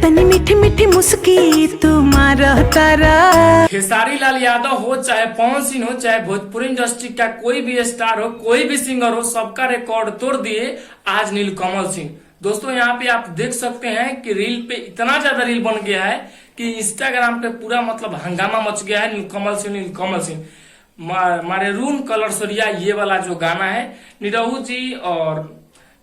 तनी मीठी मीठी मुस्की तुम्हारा तारा। खेसारी लाल यादव हो चाहे पवन सिंह हो चाहे भोजपुरी इंडस्ट्री का कोई भी स्टार हो, कोई भी सिंगर हो, सबका रिकॉर्ड तोड़ दिए आज नीलकमल सिंह। दोस्तों यहाँ पे आप देख सकते हैं कि रील पे इतना ज्यादा रील बन गया है कि इंस्टाग्राम पे पूरा मतलब हंगामा मच गया है। नीलकमल सिंह मारेरून कलर सरिया ये वाला जो गाना है, निरहू जी और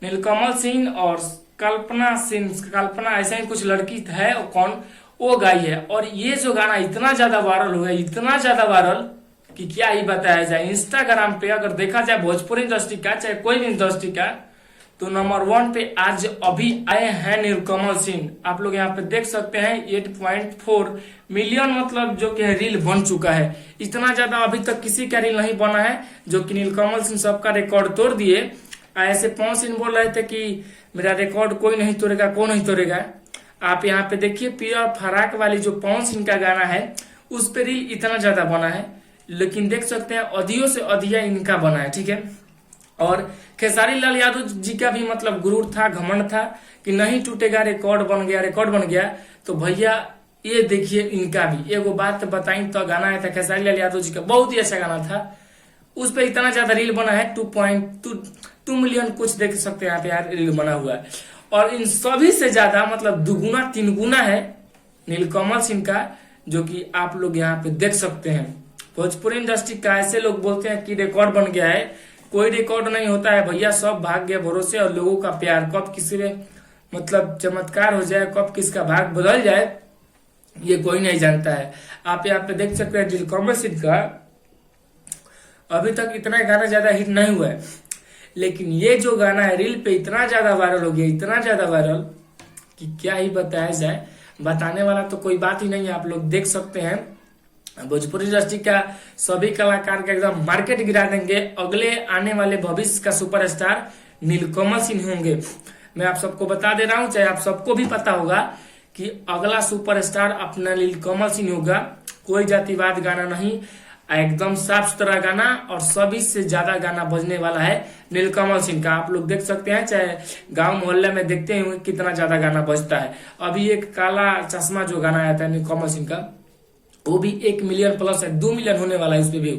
नीलकमल सिंह और कल्पना ऐसा ही कुछ लड़की है, कौन वो गाई है। और ये जो गाना इतना ज्यादा वायरल हुआ, इतना ज्यादा वायरल कि क्या ही बताया जाए। इंस्टाग्राम पे अगर देखा जाए भोजपुरी इंडस्ट्री का चाहे कोई भी इंडस्ट्री का, तो नंबर 1 पे आज अभी आए हैं नीलकमल सिंह। आप लोग यहाँ पे देख सकते हैं 8.4 मिलियन मतलब जो कि रील बन चुका है। इतना ज्यादा अभी तक किसी का रील नहीं बना है जो कि नीलकमल सिंह सबका रिकॉर्ड तोड़ दिए। ऐसे पवन सिंह बोल रहे थे कि मेरा रिकॉर्ड कोई नहीं तोड़ेगा, कौन नहीं तोड़ेगा। आप यहाँ पे देखिए पियर फराक वाली जो पवन सिंह का गाना है उस पे रील इतना ज्यादा बना है, लेकिन देख सकते हैं अधियों से अधिया इनका बना है, ठीक है। और खेसारी लाल यादव जी का भी मतलब गुरूर था, घमंड था कि नहीं टूटेगा, रिकॉर्ड बन गया। तो भैया ये देखिए इनका भी एगो बात बताई तो गाना आया था खेसारी लाल यादव जी का, बहुत ही अच्छा गाना था। उस पर इतना ज्यादा रील बना है 2.2 मिलियन कुछ देख सकते हैं यहाँ पे यार रील बना हुआ है। और इन सभी से ज्यादा मतलब दुगुना 3 गुना है नीलकमल सिंह का, जो कि आप लोग यहाँ पे देख सकते हैं। भोजपुरी इंडस्ट्री का ऐसे लोग बोलते हैं कि रिकॉर्ड बन गया है, कोई रिकॉर्ड नहीं होता है भैया, सब भाग्य भरोसे और लोगों का प्यार। कब किसी में मतलब चमत्कार हो जाए, कब किसका भाग बदल जाए, ये कोई नहीं जानता है। आप यहाँ पे देख सकते हैं नीलकमल सिंह का अभी तक इतना गाना ज्यादा हिट नहीं हुआ है, लेकिन ये जो गाना है रील पे इतना ज्यादा वायरल हो गया, इतना ज्यादा वायरल कि क्या ही बताया जाए। बताने वाला तो कोई बात ही नहीं है। आप लोग देख सकते हैं भोजपुरी इंडस्ट्री का सभी कलाकार का एकदम मार्केट गिरा देंगे। अगले आने वाले भविष्य का सुपरस्टार नीलकमल सिंह होंगे। मैं आप सबको बता दे रहा हूं, चाहे आप सबको भी पता होगा कि अगला सुपरस्टार अपना नीलकमल सिंह होगा। कोई जातिवाद गाना नहीं, एकदम साफ सुथरा गाना और सभी से ज्यादा गाना बजने वाला है नीलकमल सिंह का। आप लोग देख सकते हैं, चाहे गांव मोहल्ले में देखते हैं कितना ज्यादा गाना बजता है। अभी एक काला चश्मा जो गाना आया था नीलकमल सिंह का, वो भी 1 मिलियन प्लस है, 2 मिलियन होने वाला है उस पे व्यू।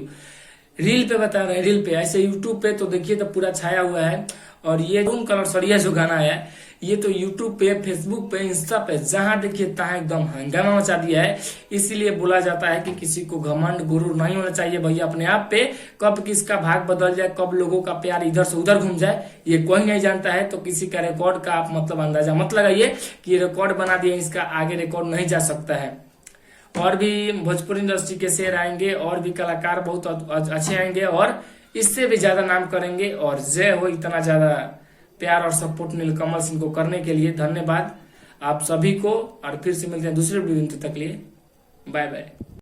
रील पे बता रहे हैं, रील पे ऐसे यूट्यूब पे तो देखिए तो पूरा छाया हुआ है। और ये धूम कलर सरिया जो गाना है ये तो यूट्यूब पे, फेसबुक पे, इंस्टा पे जहां देखिए तहां एकदम हंगामा मचा दिया है। इसीलिए बोला जाता है कि किसी को घमंड गुरूर नहीं होना चाहिए भैया अपने आप पे। कब किसका भाग बदल जाए, कब लोगों का प्यार इधर से उधर घूम जाए, ये कोई नहीं जानता है। तो किसी का रिकॉर्ड का आप मतलब अंदाजा मत लगाइए कि ये रिकॉर्ड बना दिया, इसका आगे रिकॉर्ड नहीं जा सकता है। और भी भोजपुरी इंडस्ट्री के शेर आएंगे और भी कलाकार बहुत अच्छे आएंगे और इससे भी ज्यादा नाम करेंगे। और जय हो इतना ज्यादा प्यार और सपोर्ट नीलकमल सिंह को करने के लिए। धन्यवाद आप सभी को, और फिर से मिलते हैं दूसरे वीडियो तक लिए। Bye bye.